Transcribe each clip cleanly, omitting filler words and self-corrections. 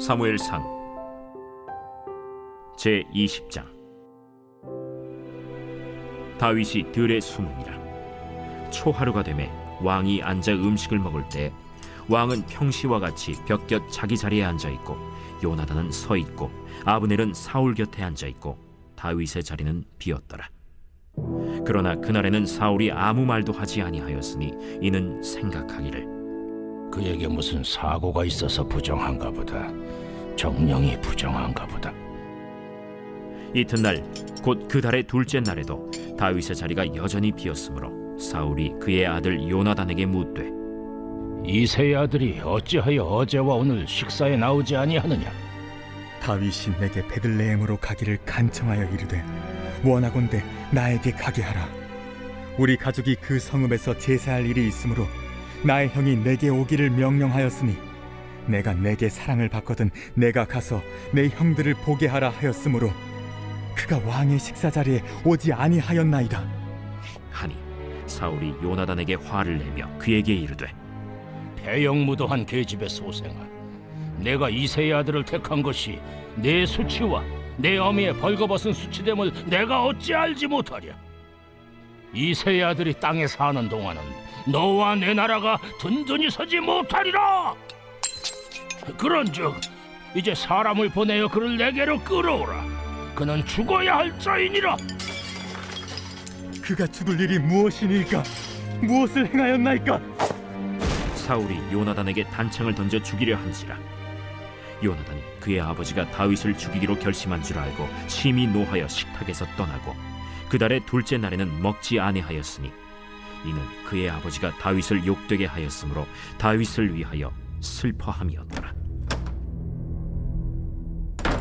사무엘상 제20장. 다윗이 들에 숨으니라. 초하루가 되매 왕이 앉아 음식을 먹을 때 왕은 평시와 같이 벽곁 자기 자리에 앉아 있고 요나단은 서 있고 아브넬은 사울 곁에 앉아 있고 다윗의 자리는 비었더라. 그러나 그날에는 사울이 아무 말도 하지 아니하였으니 이는 생각하기를 그에게 무슨 사고가 있어서 부정한가 보다. 정령이 부정한가 보다. 이튿날 곧 그 달의 둘째 날에도 다윗의 자리가 여전히 비었으므로 사울이 그의 아들 요나단에게 묻되 이새의 아들이 어찌하여 어제와 오늘 식사에 나오지 아니하느냐? 다윗이 내게 베들레헴으로 가기를 간청하여 이르되 원하건대 나에게 가게 하라. 우리 가족이 그 성읍에서 제사할 일이 있으므로 나의 형이 내게 오기를 명령하였으니 내가 내게 사랑을 받거든 내가 가서 내 형들을 보게 하라 하였으므로 그가 왕의 식사 자리에 오지 아니하였나이다 하니 사울이 요나단에게 화를 내며 그에게 이르되 배영무도한 계집의 소생아, 내가 이새의 아들을 택한 것이 내 수치와 내 어미의 벌거벗은 수치됨을 내가 어찌 알지 못하랴? 이새의 아들이 땅에 사는 동안은 너와 내 나라가 든든히 서지 못하리라. 그런즉 이제 사람을 보내어 그를 내게로 끌어오라. 그는 죽어야 할 자이니라. 그가 죽을 일이 무엇이니까? 무엇을 행하였나이까? 사울이 요나단에게 단창을 던져 죽이려 한지라. 요나단이 그의 아버지가 다윗을 죽이기로 결심한 줄 알고 심히 노하여 식탁에서 떠나고 그 달의 둘째 날에는 먹지 아니하였으니 이는 그의 아버지가 다윗을 욕되게 하였으므로 다윗을 위하여 슬퍼함이었더라.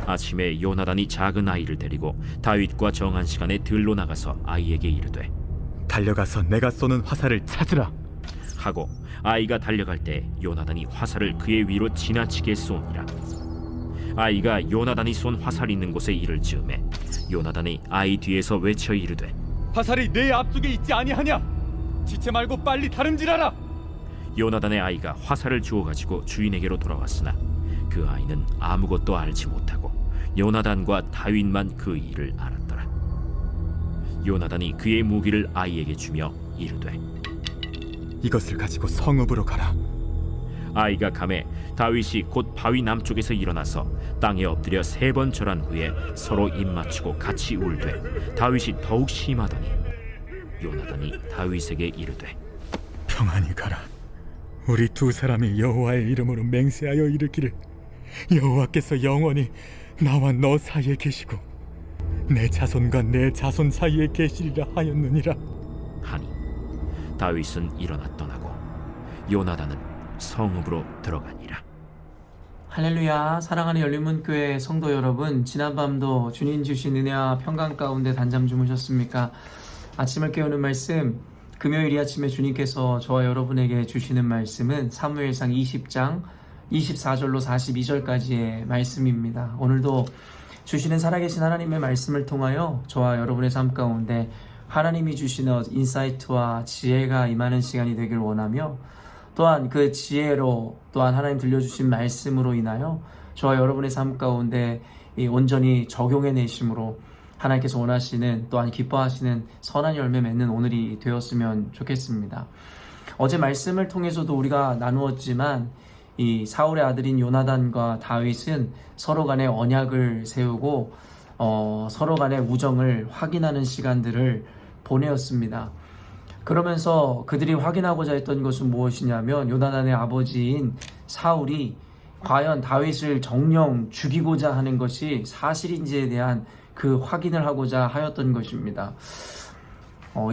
아침에 요나단이 작은 아이를 데리고 다윗과 정한 시간에 들로 나가서 아이에게 이르되 달려가서 내가 쏘는 화살을 찾으라 하고 아이가 달려갈 때 요나단이 화살을 그의 위로 지나치게 쏘니라. 아이가 요나단이 쏜 화살 있는 곳에 이를 즈음에 요나단이 아이 뒤에서 외쳐 이르되 화살이 내 앞쪽에 있지 아니하냐? 지체 말고 빨리 다름질하라. 요나단의 아이가 화살을 주워 가지고 주인에게로 돌아왔으나 그 아이는 아무것도 알지 못하고 요나단과 다윗만 그 일을 알았더라. 요나단이 그의 무기를 아이에게 주며 이르되 이것을 가지고 성읍으로 가라. 아이가 가매 다윗이 곧 바위 남쪽에서 일어나서 땅에 엎드려 3번 절한 후에 서로 입맞추고 같이 울되 다윗이 더욱 심하더니 요나단이 다윗에게 이르되 평안히 가라. 우리 두 사람이 여호와의 이름으로 맹세하여 이르기를 여호와께서 영원히 나와 너 사이에 계시고 내 자손과 내 자손 사이에 계시리라 하였느니라 하니 다윗은 일어나 떠나고 요나단은 성읍으로 들어가니라. 할렐루야. 사랑하는 열린문교회 성도 여러분, 지난밤도 주님 주신 은혜와 평강 가운데 단잠 주무셨습니까? 아침을 깨우는 말씀, 금요일 이 아침에 주님께서 저와 여러분에게 주시는 말씀은 사무엘상 20장 24절로 42절까지의 말씀입니다. 오늘도 주시는 살아계신 하나님의 말씀을 통하여 저와 여러분의 삶 가운데 하나님이 주시는 인사이트와 지혜가 임하는 시간이 되길 원하며 또한 그 지혜로 또한 하나님 들려주신 말씀으로 인하여 저와 여러분의 삶 가운데 온전히 적용해내심으로 하나님께서 원하시는 또한 기뻐하시는 선한 열매 맺는 오늘이 되었으면 좋겠습니다. 어제 말씀을 통해서도 우리가 나누었지만 이 사울의 아들인 요나단과 다윗은 서로 간에 언약을 세우고 서로 간의 우정을 확인하는 시간들을 보내었습니다. 그러면서 그들이 확인하고자 했던 것은 무엇이냐면 요나단의 아버지인 사울이 과연 다윗을 정령 죽이고자 하는 것이 사실인지에 대한 그 확인을 하고자 하였던 것입니다.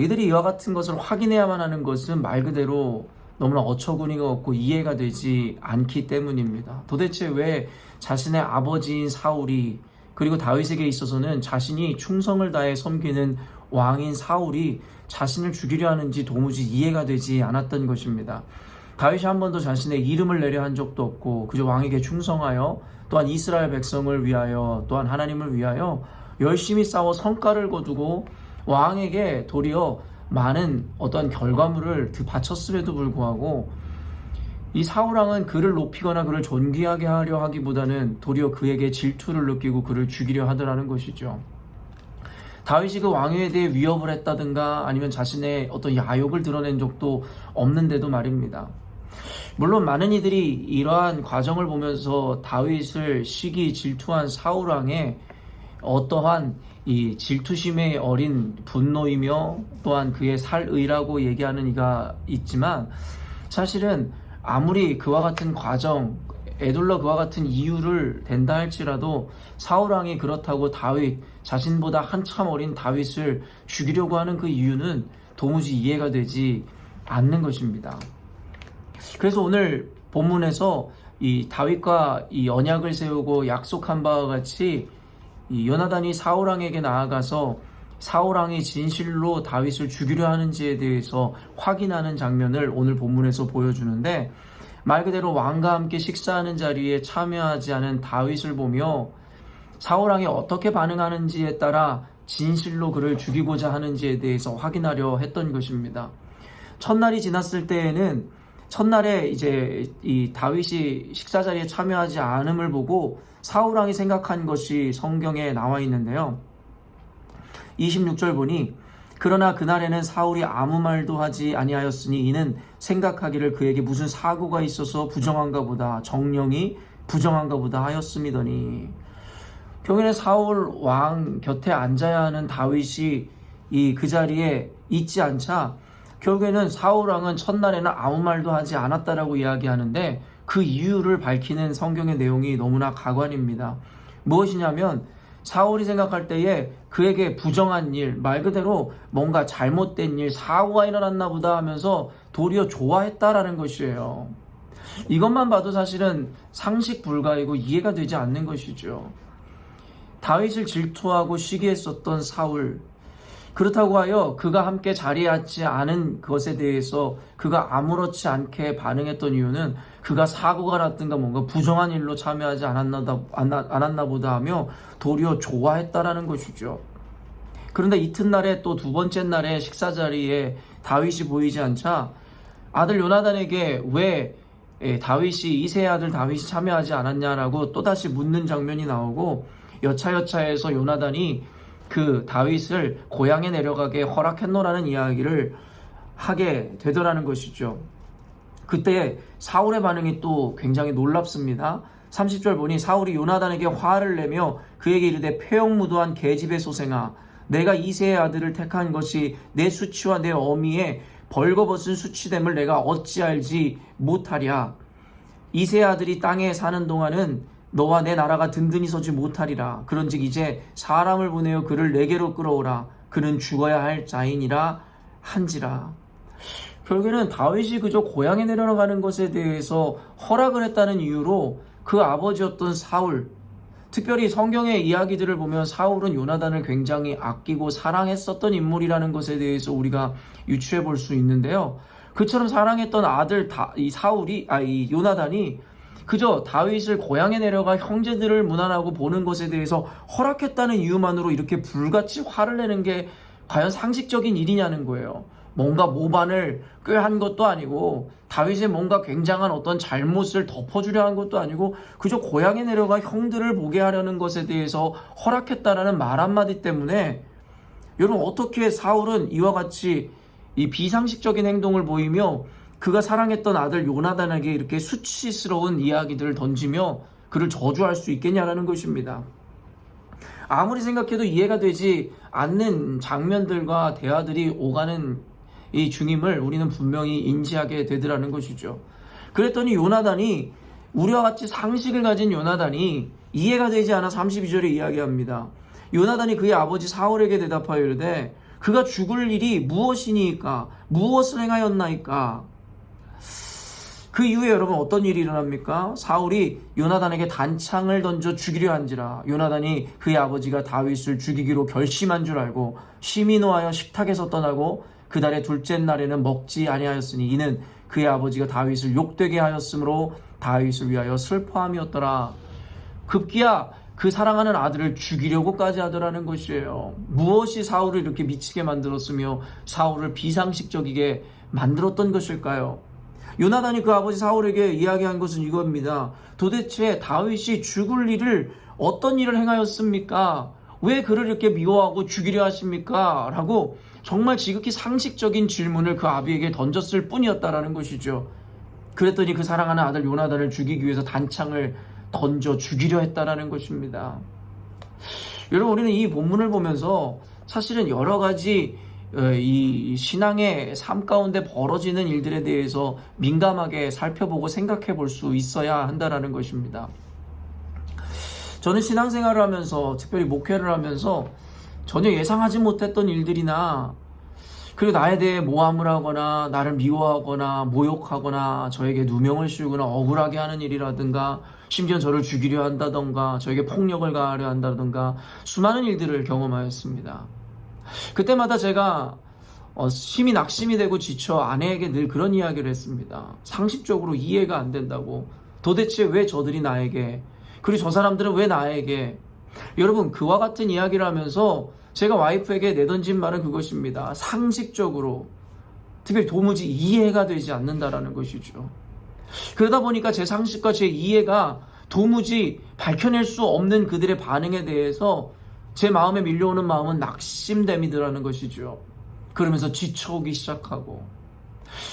이들이 이와 같은 것을 확인해야만 하는 것은 말 그대로 너무나 어처구니가 없고 이해가 되지 않기 때문입니다. 도대체 왜 자신의 아버지인 사울이 그리고 다윗에게 있어서는 자신이 충성을 다해 섬기는 왕인 사울이 자신을 죽이려 하는지 도무지 이해가 되지 않았던 것입니다. 다윗이 한 번도 자신의 이름을 내려 한 적도 없고 그저 왕에게 충성하여 또한 이스라엘 백성을 위하여 또한 하나님을 위하여 열심히 싸워 성과를 거두고 왕에게 도리어 많은 어떠한 결과물을 바쳤음에도 불구하고 이 사울왕은 그를 높이거나 그를 존귀하게 하려 하기보다는 도리어 그에게 질투를 느끼고 그를 죽이려 하더라는 것이죠. 다윗이 그 왕위에 대해 위협을 했다든가 아니면 자신의 어떤 야욕을 드러낸 적도 없는데도 말입니다. 물론 많은 이들이 이러한 과정을 보면서 다윗을 시기 질투한 사울왕의 어떠한 이 질투심에 어린 분노이며 또한 그의 살의라고 얘기하는 이가 있지만, 사실은 아무리 그와 같은 과정, 에둘러 그와 같은 이유를 댄다 할지라도 사울왕이 그렇다고 다윗, 자신보다 한참 어린 다윗을 죽이려고 하는 그 이유는 도무지 이해가 되지 않는 것입니다. 그래서 오늘 본문에서 이 다윗과 이 언약을 세우고 약속한 바와 같이 이 요나단이 사울왕에게 나아가서 사울왕이 진실로 다윗을 죽이려 하는지에 대해서 확인하는 장면을 오늘 본문에서 보여주는데, 말 그대로 왕과 함께 식사하는 자리에 참여하지 않은 다윗을 보며 사울왕이 어떻게 반응하는지에 따라 진실로 그를 죽이고자 하는지에 대해서 확인하려 했던 것입니다. 첫날이 지났을 때에는 첫날에 이제 이 다윗이 식사 자리에 참여하지 않음을 보고 사울왕이 생각한 것이 성경에 나와 있는데요. 26절 보니 그러나 그날에는 사울이 아무 말도 하지 아니하였으니 이는 생각하기를 그에게 무슨 사고가 있어서 부정한가 보다, 정령이 부정한가 보다 하였음이더니, 경연에 사울 왕 곁에 앉아야 하는 다윗이 그 자리에 있지 않자 결국에는 사울 왕은 첫날에는 아무 말도 하지 않았다라고 이야기하는데, 그 이유를 밝히는 성경의 내용이 너무나 가관입니다. 무엇이냐면 사울이 생각할 때에 그에게 부정한 일, 말 그대로 뭔가 잘못된 일, 사고가 일어났나 보다 하면서 도리어 좋아했다라는 것이에요. 이것만 봐도 사실은 상식 불가이고 이해가 되지 않는 것이죠. 다윗을 질투하고 시기했었던 사울, 그렇다고 하여 그가 함께 자리에 앉지 않은 것에 대해서 그가 아무렇지 않게 반응했던 이유는 그가 사고가 났든가 뭔가 부정한 일로 참여하지 않았나 보다 하며 도리어 좋아했다라는 것이죠. 그런데 이튿날에 또 두 번째 날에 식사 자리에 다윗이 보이지 않자 아들 요나단에게 왜 다윗이 이세의 아들 다윗이 참여하지 않았냐라고 또다시 묻는 장면이 나오고, 여차여차해서 요나단이 그 다윗을 고향에 내려가게 허락했노라는 이야기를 하게 되더라는 것이죠. 그때 사울의 반응이 또 굉장히 놀랍습니다. 30절 보니 사울이 요나단에게 화를 내며 그에게 이르되 폐역무도한 계집의 소생아, 내가 이세의 아들을 택한 것이 내 수치와 내 어미의 벌거벗은 수치됨을 내가 어찌 알지 못하랴. 이세의 아들이 땅에 사는 동안은 너와 내 나라가 든든히 서지 못하리라. 그런즉 이제 사람을 보내어 그를 내게로 끌어오라. 그는 죽어야 할 자이니라 한지라. 결국에는 다윗이 그저 고향에 내려가는 것에 대해서 허락을 했다는 이유로 그 아버지였던 사울, 특별히 성경의 이야기들을 보면 사울은 요나단을 굉장히 아끼고 사랑했었던 인물이라는 것에 대해서 우리가 유추해 볼 수 있는데요. 그처럼 사랑했던 아들 이 요나단이 그저 다윗을 고향에 내려가 형제들을 무난하고 보는 것에 대해서 허락했다는 이유만으로 이렇게 불같이 화를 내는 게 과연 상식적인 일이냐는 거예요. 뭔가 모반을 꾀한 것도 아니고 다윗의 뭔가 굉장한 어떤 잘못을 덮어주려 한 것도 아니고 그저 고향에 내려가 형들을 보게 하려는 것에 대해서 허락했다라는 말 한마디 때문에, 여러분 어떻게 사울은 이와 같이 이 비상식적인 행동을 보이며 그가 사랑했던 아들 요나단에게 이렇게 수치스러운 이야기들을 던지며 그를 저주할 수 있겠냐라는 것입니다. 아무리 생각해도 이해가 되지 않는 장면들과 대화들이 오가는 이 중임을 우리는 분명히 인지하게 되더라는 것이죠. 그랬더니 요나단이, 우리와 같이 상식을 가진 요나단이 이해가 되지 않아 32절에 이야기합니다. 요나단이 그의 아버지 사울에게 대답하여 이르되 그가 죽을 일이 무엇이니까, 무엇을 행하였나이까. 그 이후에 여러분 어떤 일이 일어납니까? 사울이 요나단에게 단창을 던져 죽이려 한지라. 요나단이 그의 아버지가 다윗을 죽이기로 결심한 줄 알고 심히 노하여 식탁에서 떠나고 그달의 둘째 날에는 먹지 아니하였으니 이는 그의 아버지가 다윗을 욕되게 하였으므로 다윗을 위하여 슬퍼함이었더라. 급기야 그 사랑하는 아들을 죽이려고까지 하더라는 것이에요. 무엇이 사울을 이렇게 미치게 만들었으며 사울을 비상식적이게 만들었던 것일까요? 요나단이 그 아버지 사울에게 이야기한 것은 이겁니다. 도대체 다윗이 죽을 일을 어떤 일을 행하였습니까? 왜 그를 이렇게 미워하고 죽이려 하십니까? 라고 정말 지극히 상식적인 질문을 그 아비에게 던졌을 뿐이었다라는 것이죠. 그랬더니 그 사랑하는 아들 요나단을 죽이기 위해서 단창을 던져 죽이려 했다라는 것입니다. 여러분, 우리는 이 본문을 보면서 사실은 여러 가지 이 신앙의 삶 가운데 벌어지는 일들에 대해서 민감하게 살펴보고 생각해 볼 수 있어야 한다라는 것입니다. 저는 신앙생활을 하면서, 특별히 목회를 하면서 전혀 예상하지 못했던 일들이나, 그리고 나에 대해 모함을 하거나 나를 미워하거나 모욕하거나 저에게 누명을 씌우거나 억울하게 하는 일이라든가, 심지어 저를 죽이려 한다던가 저에게 폭력을 가하려 한다던가 수많은 일들을 경험하였습니다. 그때마다 제가 심히 낙심이 되고 지쳐 아내에게 늘 그런 이야기를 했습니다. 상식적으로 이해가 안 된다고. 도대체 왜 저들이 나에게, 그리고 저 사람들은 왜 나에게. 여러분, 그와 같은 이야기를 하면서 제가 와이프에게 내던진 말은 그것입니다. 상식적으로, 특별히 도무지 이해가 되지 않는다라는 것이죠. 그러다 보니까 제 상식과 제 이해가 도무지 밝혀낼 수 없는 그들의 반응에 대해서 제 마음에 밀려오는 마음은 낙심됨이더라는 것이죠. 그러면서 지쳐오기 시작하고.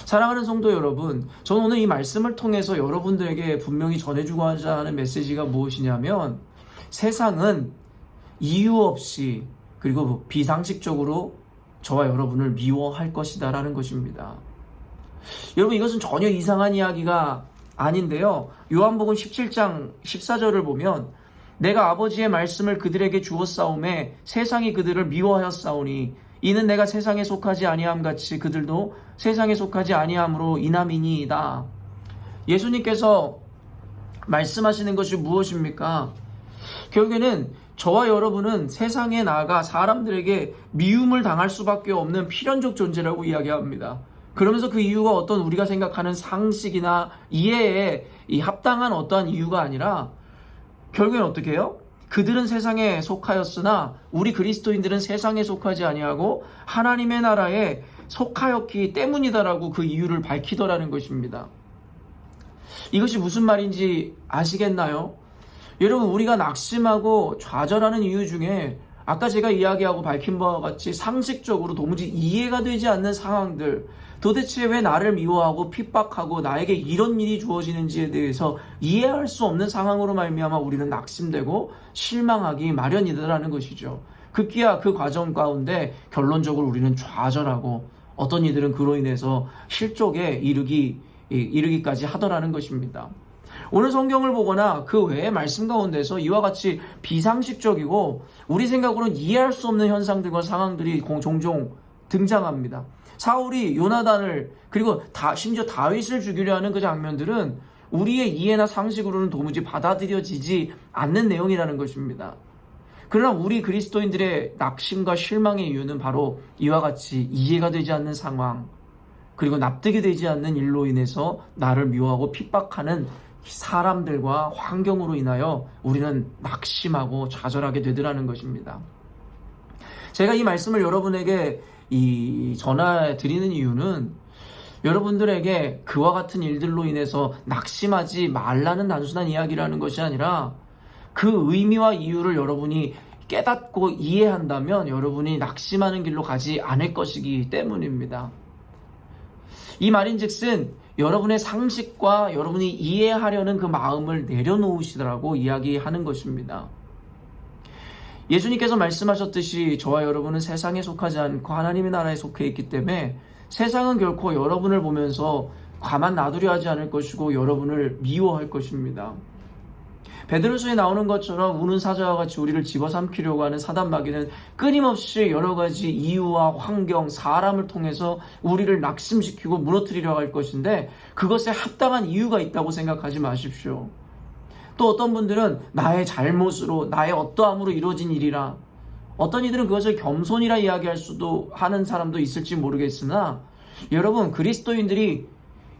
사랑하는 성도 여러분, 저는 오늘 이 말씀을 통해서 여러분들에게 분명히 전해주고자 하는 메시지가 무엇이냐면, 세상은 이유 없이 그리고 비상식적으로 저와 여러분을 미워할 것이다 라는 것입니다. 여러분, 이것은 전혀 이상한 이야기가 아닌데요. 요한복음 17장 14절을 보면, 내가 아버지의 말씀을 그들에게 주었사오매 세상이 그들을 미워하였사오니 이는 내가 세상에 속하지 아니함 같이 그들도 세상에 속하지 아니함으로 인함이니이다. 예수님께서 말씀하시는 것이 무엇입니까? 결국에는 저와 여러분은 세상에 나아가 사람들에게 미움을 당할 수밖에 없는 필연적 존재라고 이야기합니다. 그러면서 그 이유가 어떤 우리가 생각하는 상식이나 이해에 합당한 어떠한 이유가 아니라, 결국엔 어떻게 해요? 그들은 세상에 속하였으나 우리 그리스도인들은 세상에 속하지 아니하고 하나님의 나라에 속하였기 때문이다라고 그 이유를 밝히더라는 것입니다. 이것이 무슨 말인지 아시겠나요? 여러분, 우리가 낙심하고 좌절하는 이유 중에 아까 제가 이야기하고 밝힌 바와 같이 상식적으로 도무지 이해가 되지 않는 상황들, 도대체 왜 나를 미워하고 핍박하고 나에게 이런 일이 주어지는지에 대해서 이해할 수 없는 상황으로 말미암아 우리는 낙심되고 실망하기 마련이더라는 것이죠. 급기야 그 과정 가운데 결론적으로 우리는 좌절하고 어떤 이들은 그로 인해서 실족에 이르기까지 하더라는 것입니다. 오늘 성경을 보거나 그 외의 말씀 가운데서 이와 같이 비상식적이고 우리 생각으로는 이해할 수 없는 현상들과 상황들이 종종 등장합니다. 사울이 요나단을, 그리고 심지어 다윗을 죽이려 하는 그 장면들은 우리의 이해나 상식으로는 도무지 받아들여지지 않는 내용이라는 것입니다. 그러나 우리 그리스도인들의 낙심과 실망의 이유는 바로 이와 같이 이해가 되지 않는 상황, 그리고 납득이 되지 않는 일로 인해서 나를 미워하고 핍박하는 사람들과 환경으로 인하여 우리는 낙심하고 좌절하게 되더라는 것입니다. 제가 이 말씀을 여러분에게 전해 드리는 이유는 여러분들에게 그와 같은 일들로 인해서 낙심하지 말라는 단순한 이야기라는 것이 아니라 그 의미와 이유를 여러분이 깨닫고 이해한다면 여러분이 낙심하는 길로 가지 않을 것이기 때문입니다. 이 말인즉슨 여러분의 상식과 여러분이 이해하려는 그 마음을 내려놓으시더라고 이야기하는 것입니다. 예수님께서 말씀하셨듯이 저와 여러분은 세상에 속하지 않고 하나님의 나라에 속해 있기 때문에 세상은 결코 여러분을 보면서 가만 놔두려 하지 않을 것이고 여러분을 미워할 것입니다. 베드로서에 나오는 것처럼 우는 사자와 같이 우리를 집어삼키려고 하는 사단 마귀는 끊임없이 여러 가지 이유와 환경, 사람을 통해서 우리를 낙심시키고 무너뜨리려 할 것인데 그것에 합당한 이유가 있다고 생각하지 마십시오. 또 어떤 분들은 나의 잘못으로, 나의 어떠함으로 이루어진 일이라, 어떤 이들은 그것을 겸손이라 이야기할 수도 하는 사람도 있을지 모르겠으나, 여러분, 그리스도인들이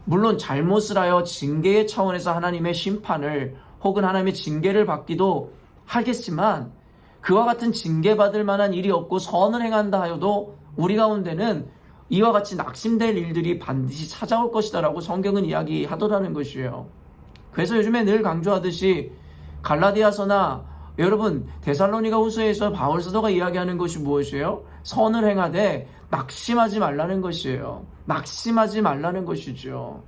물론 잘못을 하여 징계의 차원에서 하나님의 심판을 혹은 하나님의 징계를 받기도 하겠지만, 그와 같은 징계받을 만한 일이 없고 선을 행한다 하여도 우리 가운데는 이와 같이 낙심될 일들이 반드시 찾아올 것이다라고 성경은 이야기하더라는 것이에요. 그래서 요즘에 늘 강조하듯이 갈라디아서나 여러분 데살로니가 후서에서 바울 사도가 이야기하는 것이 무엇이에요? 선을 행하되 낙심하지 말라는 것이에요. 낙심하지 말라는 것이죠.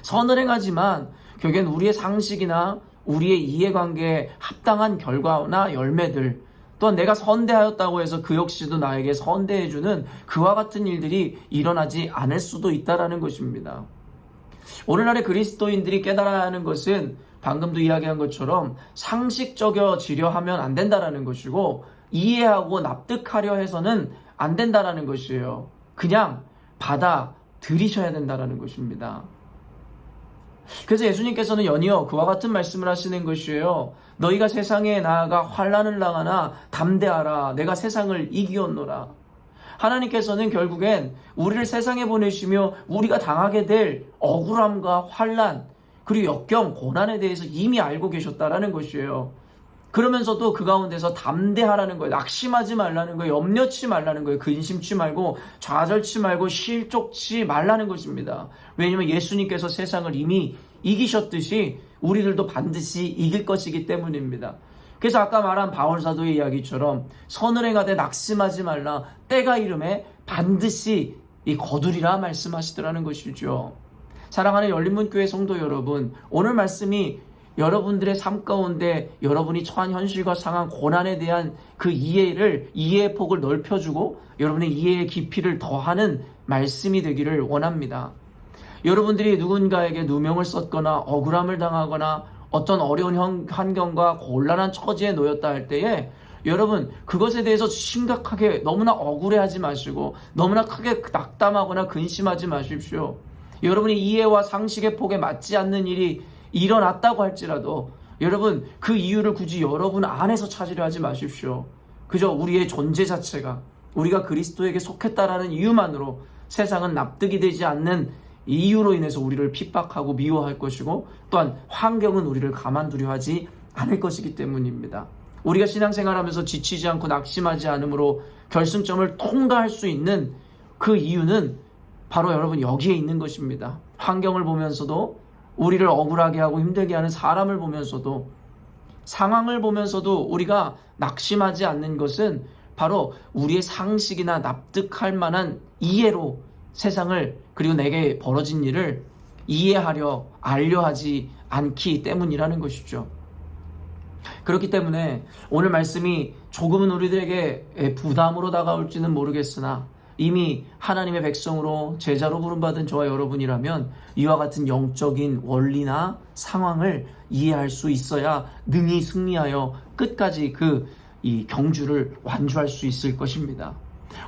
선을 행하지만 결국엔 우리의 상식이나 우리의 이해관계에 합당한 결과나 열매들, 또한 내가 선대하였다고 해서 그 역시도 나에게 선대해주는 그와 같은 일들이 일어나지 않을 수도 있다는 것입니다. 오늘날의 그리스도인들이 깨달아야 하는 것은 방금도 이야기한 것처럼 상식적이지려 하면 안 된다는 것이고, 이해하고 납득하려 해서는 안 된다는 것이에요. 그냥 받아들이셔야 된다는 것입니다. 그래서 예수님께서는 연이어 그와 같은 말씀을 하시는 것이에요. 너희가 세상에 나아가 환난을 당하나 담대하라. 내가 세상을 이기었노라. 하나님께서는 결국엔 우리를 세상에 보내시며 우리가 당하게 될 억울함과 환난, 그리고 역경, 고난에 대해서 이미 알고 계셨다라는 것이에요. 그러면서도 그 가운데서 담대하라는 거예요. 낙심하지 말라는 거예요. 염려치 말라는 거예요. 근심치 말고 좌절치 말고 실족치 말라는 것입니다. 왜냐하면 예수님께서 세상을 이미 이기셨듯이 우리들도 반드시 이길 것이기 때문입니다. 그래서 아까 말한 바울사도의 이야기처럼 선을 행하되 낙심하지 말라. 때가 이름에 반드시 거두리라 말씀하시더라는 것이죠. 사랑하는 열린문교회 성도 여러분, 오늘 말씀이 여러분들의 삶 가운데 여러분이 처한 현실과 상황, 고난에 대한 그 이해의 폭을 넓혀주고 여러분의 이해의 깊이를 더하는 말씀이 되기를 원합니다. 여러분들이 누군가에게 누명을 썼거나 억울함을 당하거나 어떤 어려운 환경과 곤란한 처지에 놓였다 할 때에 여러분 그것에 대해서 심각하게 너무나 억울해하지 마시고 너무나 크게 낙담하거나 근심하지 마십시오. 여러분이 이해와 상식의 폭에 맞지 않는 일이 일어났다고 할지라도 여러분 그 이유를 굳이 여러분 안에서 찾으려 하지 마십시오. 그저 우리의 존재 자체가 우리가 그리스도에게 속했다라는 이유만으로 세상은 납득이 되지 않는 이유로 인해서 우리를 핍박하고 미워할 것이고, 또한 환경은 우리를 가만두려 하지 않을 것이기 때문입니다. 우리가 신앙생활하면서 지치지 않고 낙심하지 않으므로 결승점을 통과할 수 있는 그 이유는 바로 여러분 여기에 있는 것입니다. 환경을 보면서도, 우리를 억울하게 하고 힘들게 하는 사람을 보면서도, 상황을 보면서도 우리가 낙심하지 않는 것은 바로 우리의 상식이나 납득할 만한 이해로 세상을, 그리고 내게 벌어진 일을 이해하려 알려 하지 않기 때문이라는 것이죠. 그렇기 때문에 오늘 말씀이 조금은 우리들에게 부담으로 다가올지는 모르겠으나 이미 하나님의 백성으로 제자로 부름받은 저와 여러분이라면 이와 같은 영적인 원리나 상황을 이해할 수 있어야 능히 승리하여 끝까지 이 경주를 완주할 수 있을 것입니다.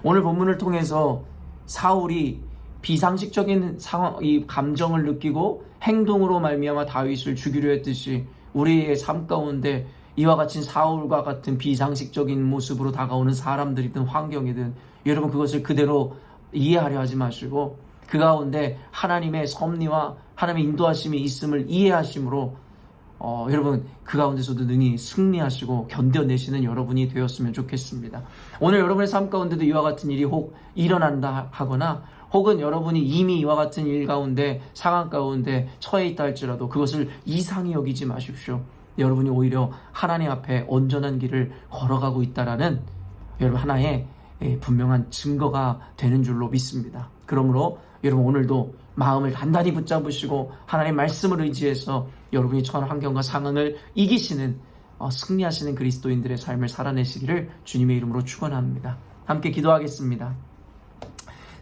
오늘 본문을 통해서 사울이 비상식적인 상황, 이 감정을 느끼고 행동으로 말미암아 다윗을 죽이려 했듯이 우리의 삶 가운데 이와 같은 사울과 같은 비상식적인 모습으로 다가오는 사람들이든 환경이든 여러분 그것을 그대로 이해하려 하지 마시고 그 가운데 하나님의 섭리와 하나님의 인도하심이 있음을 이해하심으로 여러분 그 가운데서도 능히 승리하시고 견뎌내시는 여러분이 되었으면 좋겠습니다. 오늘 여러분의 삶 가운데도 이와 같은 일이 혹 일어난다 하거나 혹은 여러분이 이미 이와 같은 일 가운데 상황 가운데 처해 있다 할지라도 그것을 이상히 여기지 마십시오. 여러분이 오히려 하나님 앞에 온전한 길을 걸어가고 있다라는 여러분 하나의 분명한 증거가 되는 줄로 믿습니다. 그러므로 여러분 오늘도 마음을 단단히 붙잡으시고 하나님의 말씀을 의지해서 여러분이 처한 환경과 상황을 이기시는 승리하시는 그리스도인들의 삶을 살아내시기를 주님의 이름으로 축원합니다. 함께 기도하겠습니다.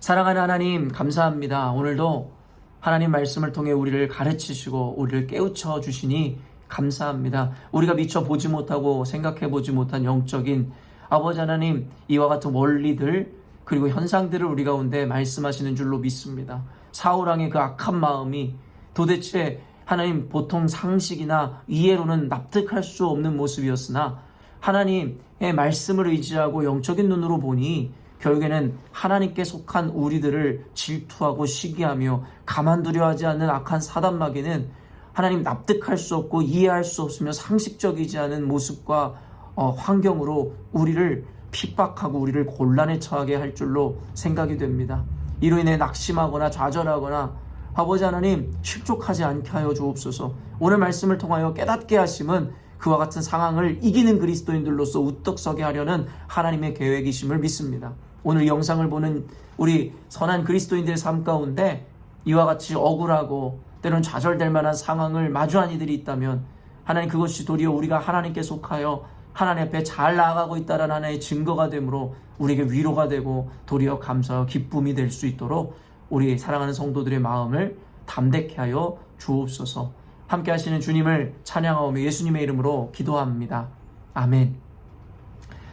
사랑하는 하나님 감사합니다. 오늘도 하나님 말씀을 통해 우리를 가르치시고 우리를 깨우쳐 주시니 감사합니다. 우리가 미처 보지 못하고 생각해 보지 못한 영적인 아버지 하나님 이와 같은 원리들 그리고 현상들을 우리 가운데 말씀하시는 줄로 믿습니다. 사울왕의 그 악한 마음이 도대체 하나님 보통 상식이나 이해로는 납득할 수 없는 모습이었으나 하나님의 말씀을 의지하고 영적인 눈으로 보니 결국에는 하나님께 속한 우리들을 질투하고 시기하며 가만두려 하지 않는 악한 사단마귀는 하나님 납득할 수 없고 이해할 수 없으며 상식적이지 않은 모습과 환경으로 우리를 핍박하고 우리를 곤란에 처하게 할 줄로 생각이 됩니다. 이로 인해 낙심하거나 좌절하거나 아버지 하나님 실족하지 않게 하여 주옵소서. 오늘 말씀을 통하여 깨닫게 하심은 그와 같은 상황을 이기는 그리스도인들로서 우뚝 서게 하려는 하나님의 계획이심을 믿습니다. 오늘 이 영상을 보는 우리 선한 그리스도인들의 삶 가운데 이와 같이 억울하고 때로는 좌절될 만한 상황을 마주한 이들이 있다면 하나님, 그것이 도리어 우리가 하나님께 속하여 하나님 앞에 잘 나아가고 있다는 하나의 증거가 되므로 우리에게 위로가 되고 도리어 감사와 기쁨이 될 수 있도록 우리 사랑하는 성도들의 마음을 담대케 하여 주옵소서. 함께 하시는 주님을 찬양하오며 예수님의 이름으로 기도합니다. 아멘.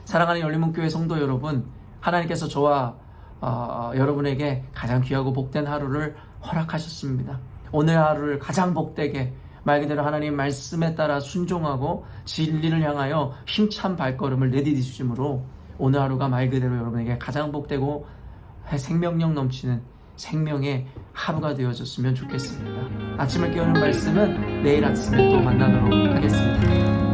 사랑하는 열린문교회 성도 여러분, 하나님께서 저와 여러분에게 가장 귀하고 복된 하루를 허락하셨습니다. 오늘 하루를 가장 복되게 말 그대로 하나님 말씀에 따라 순종하고 진리를 향하여 힘찬 발걸음을 내디디심으로 오늘 하루가 말 그대로 여러분에게 가장 복되고 생명력 넘치는 생명의 하루가 되어졌으면 좋겠습니다. 아침을 깨우는 말씀은 내일 아침에 또 만나도록 하겠습니다.